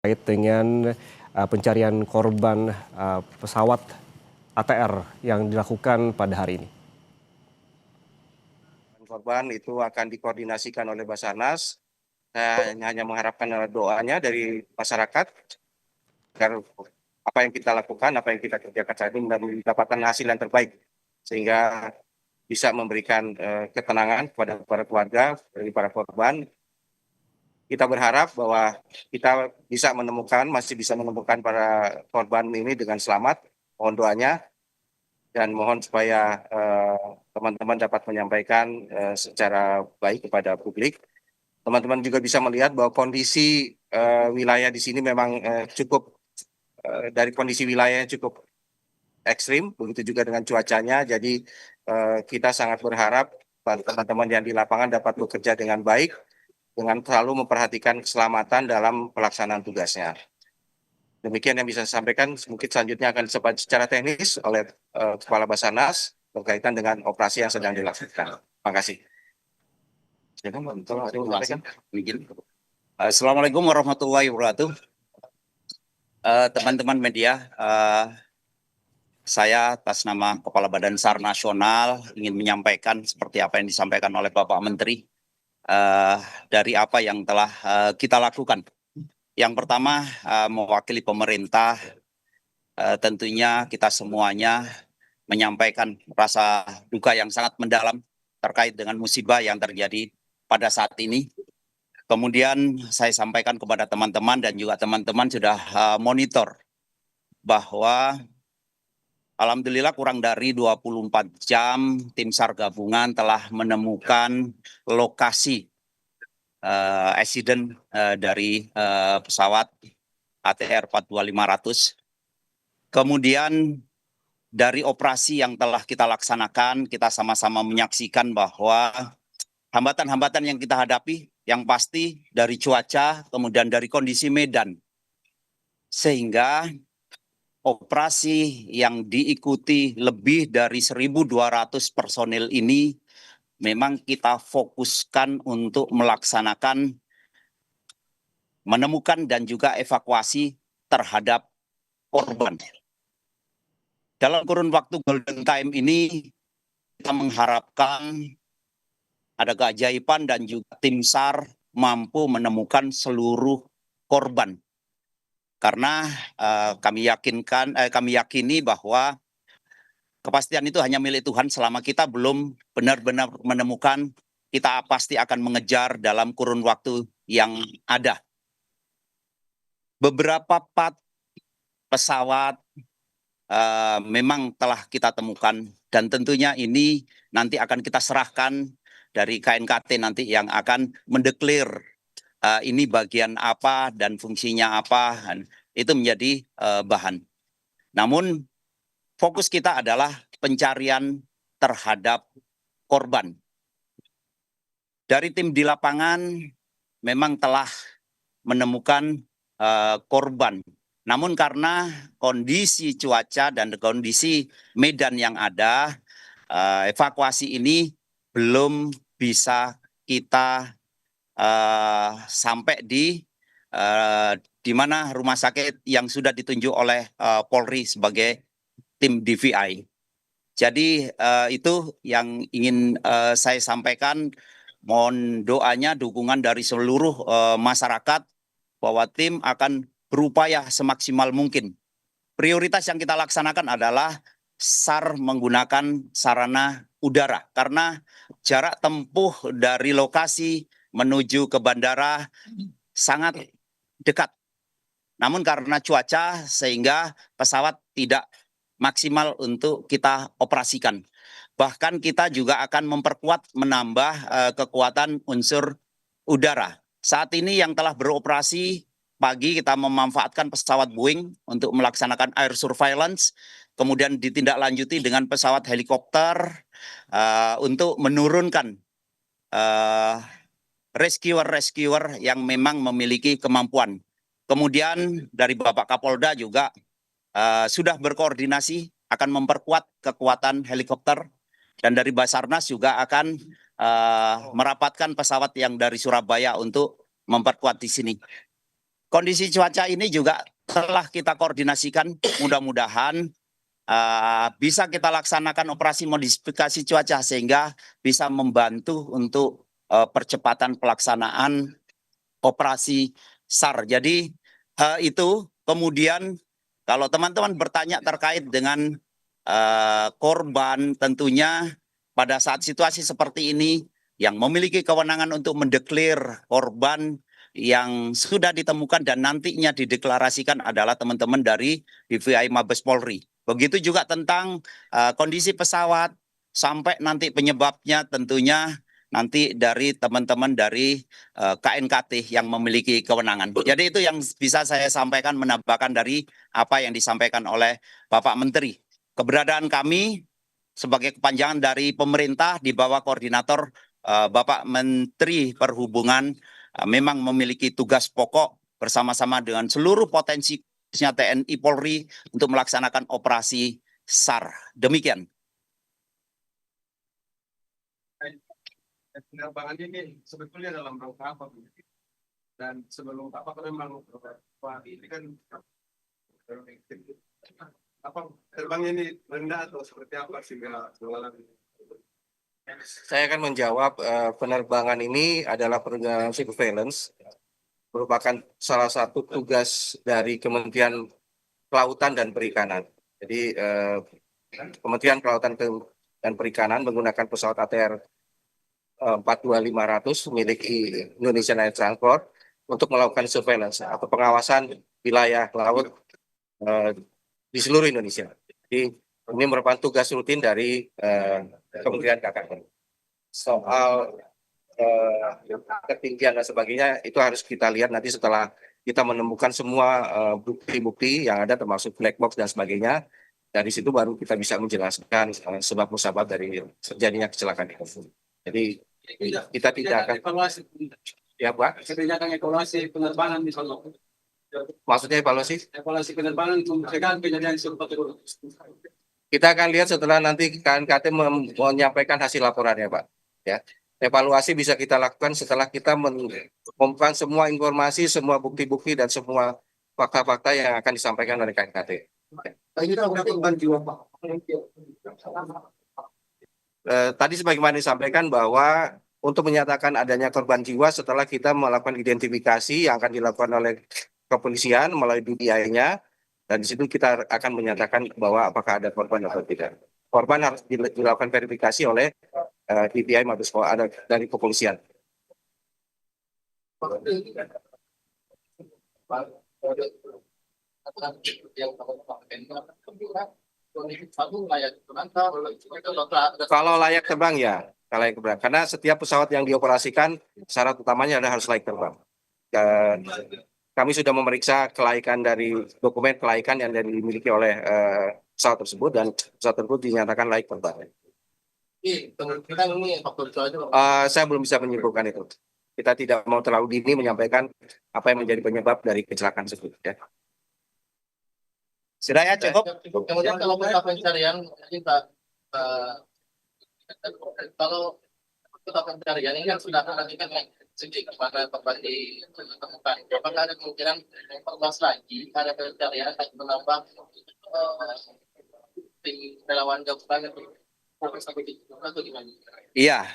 terkait dengan pencarian korban pesawat ATR yang dilakukan pada hari ini. Korban itu akan dikoordinasikan oleh Basarnas. Saya hanya mengharapkan doanya dari masyarakat agar apa yang kita lakukan, apa yang kita kerjakan saat ini mendapatkan hasil yang terbaik sehingga bisa memberikan ketenangan kepada para keluarga dari para korban. Kita berharap bahwa kita masih bisa menemukan para korban ini dengan selamat. Mohon doanya dan mohon supaya teman-teman dapat menyampaikan secara baik kepada publik. Teman-teman juga bisa melihat bahwa kondisi wilayah di sini memang cukup dari kondisi wilayahnya cukup ekstrim, begitu juga dengan cuacanya. Jadi kita sangat berharap teman-teman yang di lapangan dapat bekerja dengan baik, dengan selalu memperhatikan keselamatan dalam pelaksanaan tugasnya. Demikian yang bisa saya sampaikan. Mungkin selanjutnya akan disebut secara teknis oleh Kepala Basarnas berkaitan dengan operasi yang sedang dilakukan. Terima kasih. Assalamualaikum warahmatullahi wabarakatuh. Teman-teman media, saya atas nama Kepala Badan SAR Nasional ingin menyampaikan seperti apa yang disampaikan oleh Bapak Menteri dari apa yang telah kita lakukan. Yang pertama, mewakili pemerintah, tentunya kita semuanya menyampaikan rasa duka yang sangat mendalam terkait dengan musibah yang terjadi pada saat ini. Kemudian saya sampaikan kepada teman-teman dan juga teman-teman sudah monitor bahwa alhamdulillah kurang dari 24 jam tim SAR gabungan telah menemukan lokasi accident dari pesawat ATR 42500. Kemudian dari operasi yang telah kita laksanakan, kita sama-sama menyaksikan bahwa hambatan-hambatan yang kita hadapi yang pasti dari cuaca, kemudian dari kondisi medan. Sehingga operasi yang diikuti lebih dari 1.200 personil ini memang kita fokuskan untuk melaksanakan, menemukan dan juga evakuasi terhadap korban. Dalam kurun waktu golden time ini kita mengharapkan ada keajaiban dan juga tim SAR mampu menemukan seluruh korban. Karena kami yakini bahwa kepastian itu hanya milik Tuhan. Selama kita belum benar-benar menemukan, kita pasti akan mengejar dalam kurun waktu yang ada. Beberapa pesawat memang telah kita temukan dan tentunya ini nanti akan kita serahkan dari KNKT nanti yang akan mendeklar ini bagian apa dan fungsinya apa, itu menjadi bahan. Namun fokus kita adalah pencarian terhadap korban. Dari tim di lapangan memang telah menemukan korban. Namun karena kondisi cuaca dan kondisi medan yang ada, evakuasi ini belum bisa kita sampai di mana rumah sakit yang sudah ditunjuk oleh Polri sebagai tim DVI. Jadi itu yang ingin saya sampaikan. Mohon doanya, dukungan dari seluruh masyarakat bahwa tim akan berupaya semaksimal mungkin. Prioritas yang kita laksanakan adalah SAR menggunakan sarana udara karena jarak tempuh dari lokasi menuju ke bandara sangat dekat. Namun karena cuaca sehingga pesawat tidak maksimal untuk kita operasikan. Bahkan kita juga akan memperkuat, menambah kekuatan unsur udara. Saat ini yang telah beroperasi pagi kita memanfaatkan pesawat Boeing untuk melaksanakan air surveillance, kemudian ditindaklanjuti dengan pesawat helikopter untuk menurunkan rescuer yang memang memiliki kemampuan. Kemudian dari Bapak Kapolda juga sudah berkoordinasi akan memperkuat kekuatan helikopter, dan dari Basarnas juga akan merapatkan pesawat yang dari Surabaya untuk memperkuat di sini. kondisi cuaca ini juga telah kita koordinasikan, mudah-mudahan bisa kita laksanakan operasi modifikasi cuaca sehingga bisa membantu untuk percepatan pelaksanaan operasi SAR. Jadi itu kemudian kalau teman-teman bertanya terkait dengan korban, tentunya pada saat situasi seperti ini yang memiliki kewenangan untuk mendeklir korban yang sudah ditemukan dan nantinya dideklarasikan adalah teman-teman dari DVI Mabes Polri. Begitu juga tentang kondisi pesawat sampai nanti penyebabnya tentunya nanti dari teman-teman dari KNKT yang memiliki kewenangan. Jadi itu yang bisa saya sampaikan, menambahkan dari apa yang disampaikan oleh Bapak Menteri. Keberadaan kami sebagai kepanjangan dari pemerintah di bawah koordinator Bapak Menteri Perhubungan memang memiliki tugas pokok bersama-sama dengan seluruh potensi khususnya TNI Polri untuk melaksanakan operasi SAR. Demikian. Penerbangan ini sebetulnya dalam rangka apa? Dan sebelum apa memang ini kan apa terbangnya ini rendah atau seperti apa sehingga mengalami? Saya akan menjawab, penerbangan ini adalah penerbangan surveillance, merupakan salah satu tugas dari Kementerian Kelautan dan Perikanan. Jadi Kementerian Kelautan dan Perikanan menggunakan pesawat ATR 42500 milik Indonesian Air Transport untuk melakukan surveillance atau pengawasan wilayah laut di seluruh Indonesia. Jadi ini merupakan tugas rutin dari Kementerian KKN. Soal ketinggian dan sebagainya itu harus kita lihat nanti setelah kita menemukan semua bukti-bukti yang ada termasuk black box dan sebagainya. Dari situ baru kita bisa menjelaskan sebab musabab dari terjadinya kecelakaan itu. Jadi kita tidak akan evaluasi. Ya, Pak. Kita akan evaluasi penerbangan di sana. Maksudnya evaluasi? Evaluasi penerbangan untuk mencegah kejadian seperti itu. Kita akan lihat setelah nanti KNKT menyampaikan hasil laporannya, Pak. Ya, evaluasi bisa kita lakukan setelah kita mengumpulkan semua informasi, semua bukti-bukti dan semua fakta-fakta yang akan disampaikan oleh KNKT. Ini kan udah korban jiwa, Pak. Tadi sebagaimana disampaikan bahwa untuk menyatakan adanya korban jiwa setelah kita melakukan identifikasi yang akan dilakukan oleh kepolisian melalui DPI-nya, dan di situ kita akan menyatakan bahwa apakah ada korban atau tidak. Korban harus dilakukan verifikasi oleh DPI Mabes Polri, ada dari kepolisian. Kalau layak terbang ya, kalau layak terbang. Karena setiap pesawat yang dioperasikan syarat utamanya adalah harus layak terbang. Kami sudah memeriksa kelaikan dari dokumen kelaikan yang dimiliki oleh pesawat tersebut dan pesawat tersebut dinyatakan layak terbang. Saya belum bisa menyimpulkan itu. Kita tidak mau terlalu dini menyampaikan apa yang menjadi penyebab dari kecelakaan tersebut. Ya. Sudah ya, cukup? Kemudian kalau kita pencarian, kalau kita pencarian ini kan sudah perhatikan sedikit kepada korban ditemukan. Apakah ada kemungkinan perluas lagi ada pencarian akan menambah tim relawan gabungan atau gimana? Iya,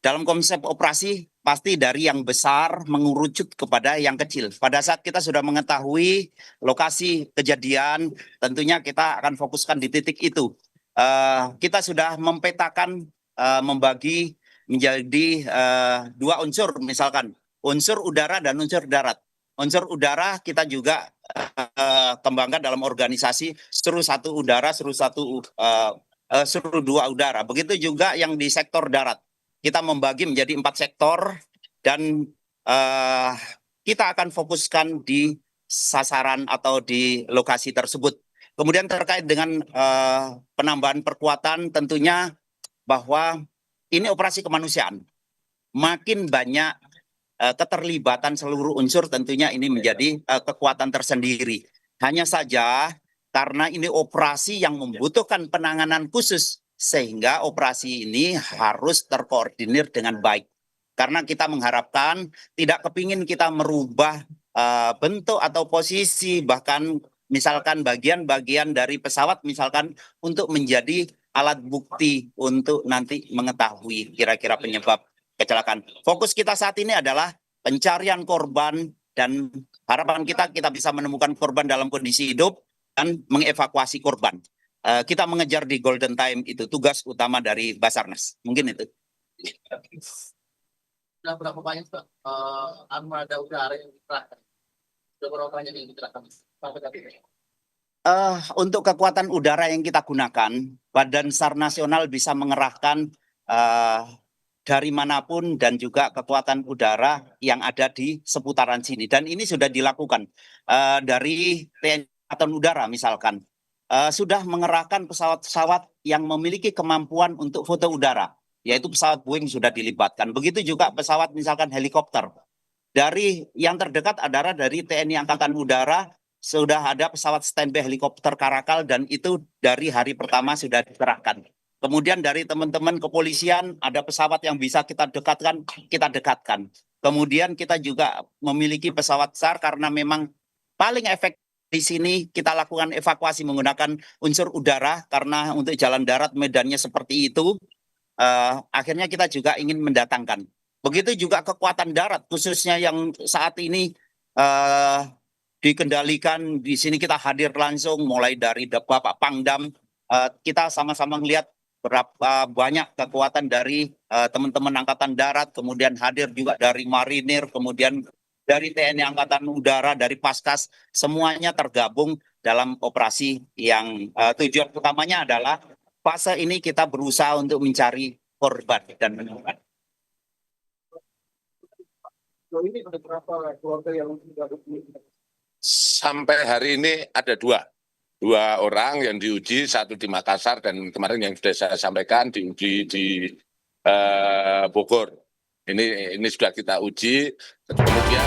dalam konsep operasi pasti dari yang besar mengerucut kepada yang kecil. Pada saat kita sudah mengetahui lokasi kejadian, tentunya kita akan fokuskan di titik itu. Kita sudah mempetakan, membagi menjadi dua unsur, misalkan unsur udara dan unsur darat. Unsur udara kita juga kembangkan dalam organisasi seru satu udara, seru dua udara. Begitu juga yang di sektor darat. Kita membagi menjadi 4 sektor dan kita akan fokuskan di sasaran atau di lokasi tersebut. Kemudian terkait dengan penambahan perkuatan tentunya bahwa ini operasi kemanusiaan. Makin banyak keterlibatan seluruh unsur tentunya ini menjadi kekuatan tersendiri. Hanya saja karena ini operasi yang membutuhkan penanganan khusus, sehingga operasi ini harus terkoordinir dengan baik. Karena kita mengharapkan tidak kepingin kita merubah bentuk atau posisi, bahkan misalkan bagian-bagian dari pesawat misalkan untuk menjadi alat bukti untuk nanti mengetahui kira-kira penyebab kecelakaan. Fokus kita saat ini adalah pencarian korban dan harapan kita bisa menemukan korban dalam kondisi hidup dan mengevakuasi korban. Kita mengejar di golden time, itu tugas utama dari Basarnas. Mungkin itu. Sudah berapa banyak Pak armada udara yang dikerahkan? Sudah berapa banyak yang dikerahkan? Sampai saat ini? Untuk kekuatan udara yang kita gunakan, Badan SAR Nasional bisa mengerahkan dari manapun dan juga kekuatan udara yang ada di seputaran sini. Dan ini sudah dilakukan dari TNI Angkatan Udara misalkan. Sudah mengerahkan pesawat-pesawat yang memiliki kemampuan untuk foto udara, yaitu pesawat Boeing sudah dilibatkan. Begitu juga pesawat misalkan helikopter. Dari yang terdekat adalah dari TNI Angkatan Udara, sudah ada pesawat standby helikopter Karakal dan itu dari hari pertama sudah dikerahkan. Kemudian dari teman-teman kepolisian ada pesawat yang bisa kita dekatkan. Kemudian kita juga memiliki pesawat SAR karena memang paling efektif di sini kita lakukan evakuasi menggunakan unsur udara karena untuk jalan darat medannya seperti itu. Akhirnya kita juga ingin mendatangkan. Begitu juga kekuatan darat khususnya yang saat ini dikendalikan. Di sini kita hadir langsung mulai dari Bapak Pangdam. Kita sama-sama melihat berapa banyak kekuatan dari teman-teman Angkatan Darat, kemudian hadir juga dari Marinir, kemudian dari TNI Angkatan Udara, dari Paskas, semuanya tergabung dalam operasi yang tujuan utamanya adalah fase ini kita berusaha untuk mencari korban dan menemukan. Ini ada berapa keluarga yang sudah Sampai hari ini ada dua orang yang diuji, satu di Makassar dan kemarin yang sudah saya sampaikan diuji di Bogor. Ini sudah kita uji, kemudian